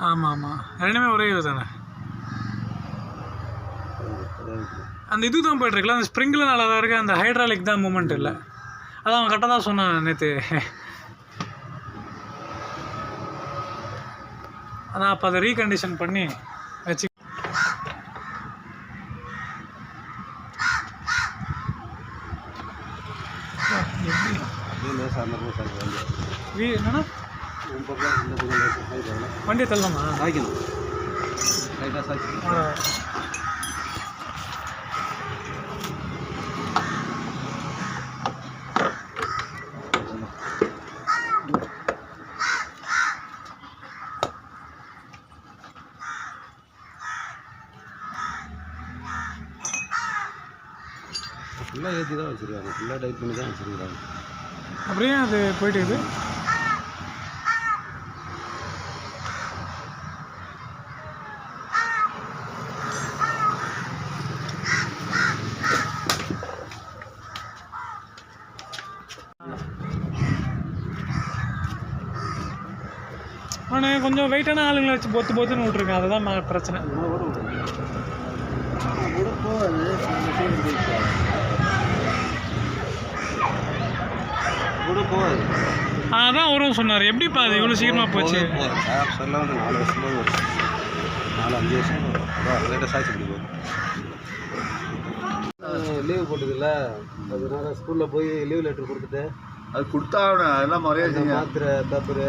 ஆமாம் ஆமாம், ரெண்டுமே ஒரே இது தானே. அந்த இது தான் போய்ட்டுருக்குல்ல, அந்த ஸ்ப்ரிங்கில் நல்லா தான் இருக்குது, அந்த ஹைட்ராலிக் தான் மூமெண்ட் இல்லை. அதான் அவன் கரெக்டாக தான் சொன்னான் நேற்று. அதான் அப்போ அதை ரீகண்டிஷன் பண்ணி வச்சு என்னன்னா வண்டியை தள்ளலாமா? ஃபுல்லாக ஏற்றி தான் வச்சுருக்காங்க, ஃபுல்லாக டைப் பண்ணி தான் வச்சுருக்காங்க. அப்படியே அது போயிட்டு இது ஆனால் கொஞ்சம் வெயிட்டான ஆளுங்களை வச்சு பொத்துன்னு விட்ருக்கேன், அதுதான் பிரச்சனை. அதான் வரும் சொன்னார். எப்படிப்பா அது இவ்வளோ சீக்கிரமாக போச்சு? ஆப்ஷன்லாம் வந்து 4 வருஷமாக வரும், 4-5 வருஷம் லேட்டஸ்ட் ஆச்சு. இப்படி போகுது. லீவு போட்டதில்ல, அதனால ஸ்கூலில் போய் லீவ் லெட்டர் கொடுத்துட்டு அது கொடுத்தா அதெல்லாம் மரியாதை மாத்திரை பேப்பரு